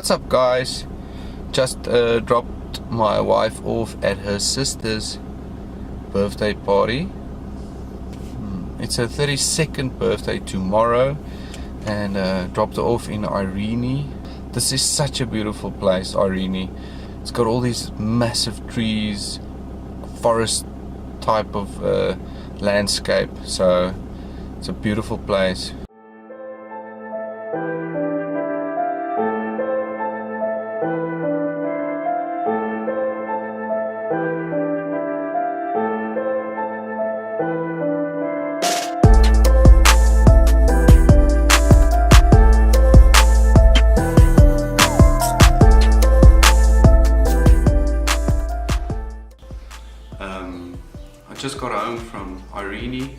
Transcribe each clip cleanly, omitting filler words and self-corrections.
What's up guys? Just dropped my wife off at her sister's birthday party. It's her 32nd birthday tomorrow, and dropped her off in Irene. This is such a beautiful place, Irene. It's got all these massive trees, forest type of landscape, so it's a beautiful place. I just got home from Irene.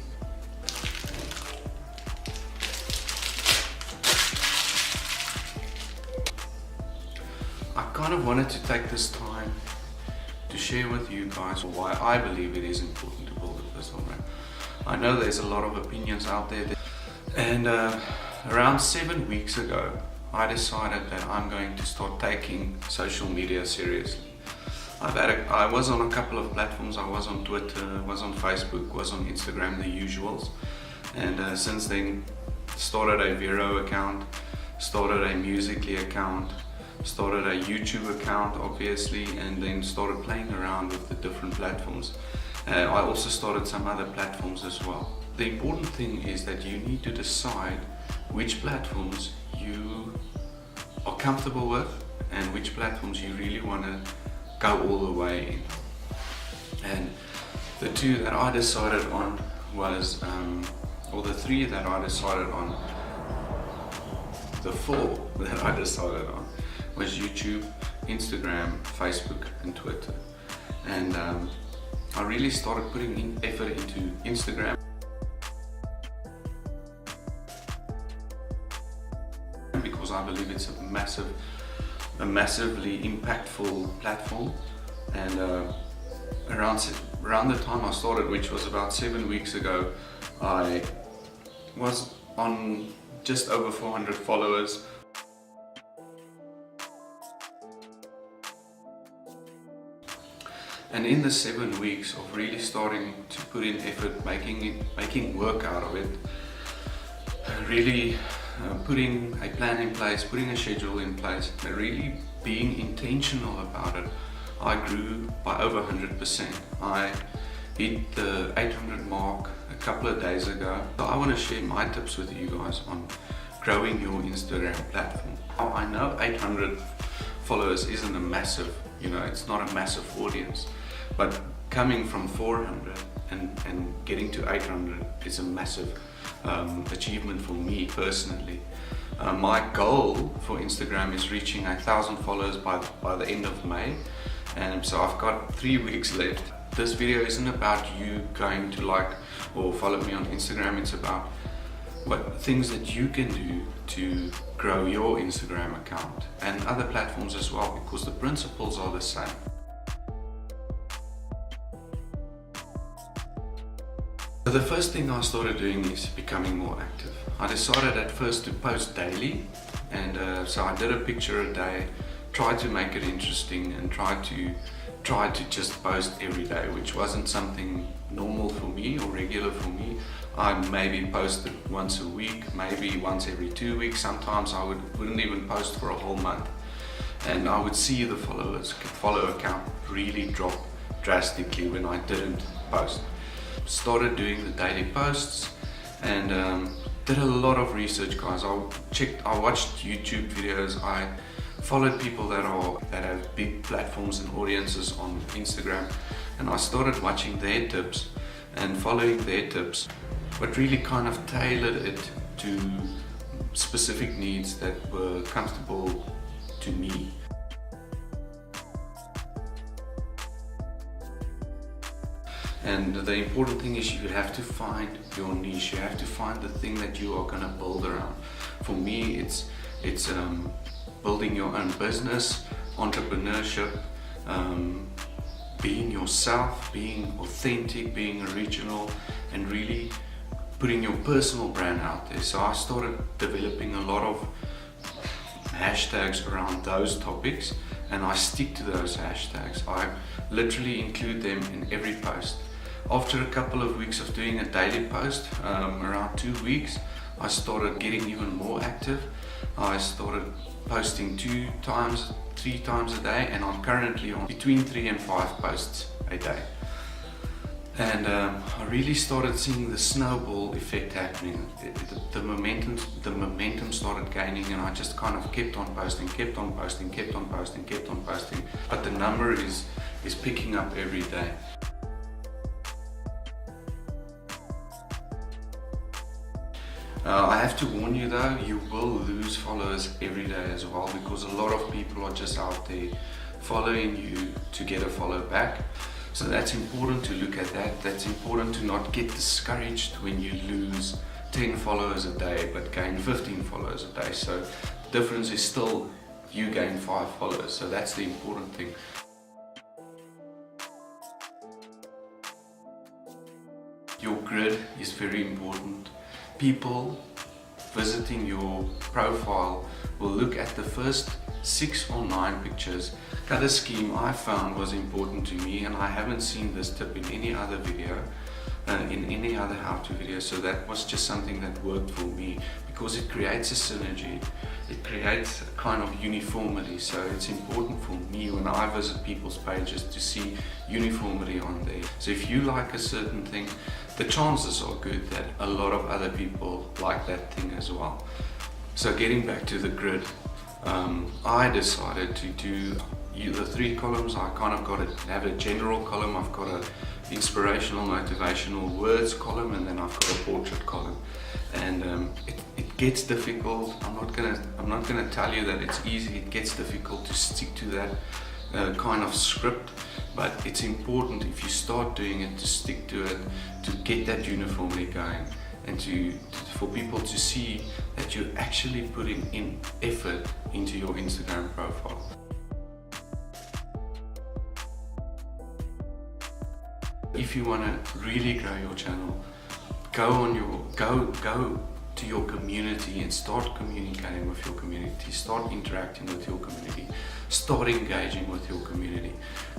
I kind of wanted to take this time to share with you guys why I believe it is important to build a personal brand. I know there's a lot of opinions out there, and around 7 weeks ago I decided that I'm going to start taking social media seriously. I was on a couple of platforms. I was on Twitter, was on Facebook, was on Instagram, the usuals. And since then, started a Vero account, started a Musical.ly account, started a YouTube account, obviously, and then started playing around with the different platforms. I also started some other platforms as well. The important thing is that you need to decide which platforms you are comfortable with and which platforms you really want to go all the way in. And the two that I decided on was, or the three that I decided on, the four that I decided on was YouTube, Instagram, Facebook and Twitter. And I really started putting in effort into Instagram because I believe it's a massively impactful platform. And around the time I started, which was about 7 weeks ago, I was on just over 400 followers. And in the 7 weeks of really starting to put in effort, making work out of it, really putting a plan in place, putting a schedule in place, and really being intentional about it, I grew by over 100%. I hit the 800 mark a couple of days ago. So I want to share my tips with you guys on growing your Instagram platform. I know 800 followers isn't a massive, it's not a massive audience, but coming from 400 and getting to 800 is a massive achievement for me personally. My goal for Instagram is reaching 1,000 followers by the end of May, and so I've got 3 weeks left. This video isn't about you going to like or follow me on Instagram. It's about what things that you can do to grow your Instagram account and other platforms as well, because the principles are the same. The first thing I started doing is becoming more active. I decided at first to post daily, and so I did a picture a day, tried to make it interesting and tried to just post every day, which wasn't something normal for me or regular for me. I maybe posted once a week, maybe once every 2 weeks. Sometimes I wouldn't even post for a whole month, and I would see the follower count really drop drastically when I didn't post. Started doing the daily posts and did a lot of research, guys. I watched YouTube videos. I followed people that have big platforms and audiences on Instagram, and I started watching their tips and following their tips, but really kind of tailored it to specific needs that were comfortable to me. And the important thing is you have to find your niche. You have to find the thing that you are gonna build around. For me, it's building your own business, entrepreneurship, being yourself, being authentic, being original, and really putting your personal brand out there. So I started developing a lot of hashtags around those topics, and I stick to those hashtags. I literally include them in every post. After a couple of weeks of doing a daily post, around 2 weeks, I started getting even more active. I started posting 2 times, 3 times a day, and I'm currently on between 3 and 5 posts a day. And I really started seeing the snowball effect happening. The momentum started gaining, and I just kind of kept on posting. But the number is picking up every day. I have to warn you though, you will lose followers every day as well, because a lot of people are just out there following you to get a follow back. So that's important to look at that. That's important to not get discouraged when you lose 10 followers a day but gain 15 followers a day. So the difference is still you gain 5 followers. So that's the important thing. Your grid is very important. People visiting your profile will look at the first 6 or 9 pictures. Color scheme I found was important to me, and I haven't seen this tip in any other video, in any other how-to video, so that was just something that worked for me, because it creates a synergy, it creates a kind of uniformity. So it's important for me when I visit people's pages to see uniformity on there. So if you like a certain thing, the chances are good that a lot of other people like that thing as well. So getting back to the grid, I decided to do the 3 columns. I kind of have a general column, I've got a inspirational, motivational words column, and then I've got a portrait column. And it gets difficult. I'm not gonna tell you that it's easy. It gets difficult to stick to that kind of script, but it's important if you start doing it to stick to it, to get that uniformity going, and for people to see that you're actually putting in effort into your Instagram profile. If you want to really grow your channel, go to your community and start communicating with your community, start interacting with your community, start engaging with your community.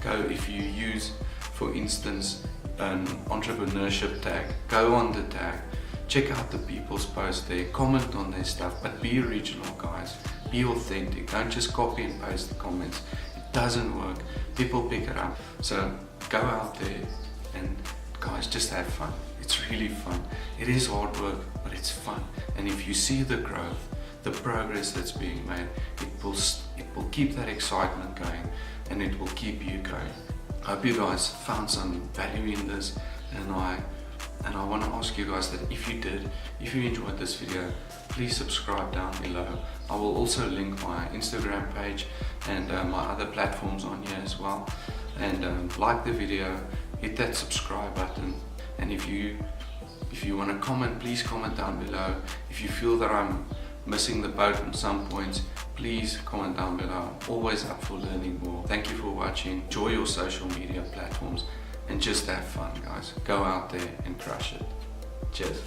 If you use, for instance, an entrepreneurship tag, go on the tag, check out the people's posts there, comment on their stuff, but be original, guys. Be authentic. Don't just copy and paste the comments. It doesn't work. People pick it up. So go out there and, guys, just have fun. It's really fun. It is hard work, but it's fun. And if you see the growth, the progress that's being made, it will keep that excitement going, and it will keep you going. I hope you guys found some value in this, and I want to ask you guys that if you enjoyed this video, please subscribe down below. I will also link my Instagram page and my other platforms on here as well. And like the video, hit that subscribe button. And if you want to comment, please comment down below. If you feel that I'm missing the boat on some points, please comment down below. I'm always up for learning more. Thank you for watching. Enjoy your social media platforms and just have fun, guys. Go out there and crush it. Cheers.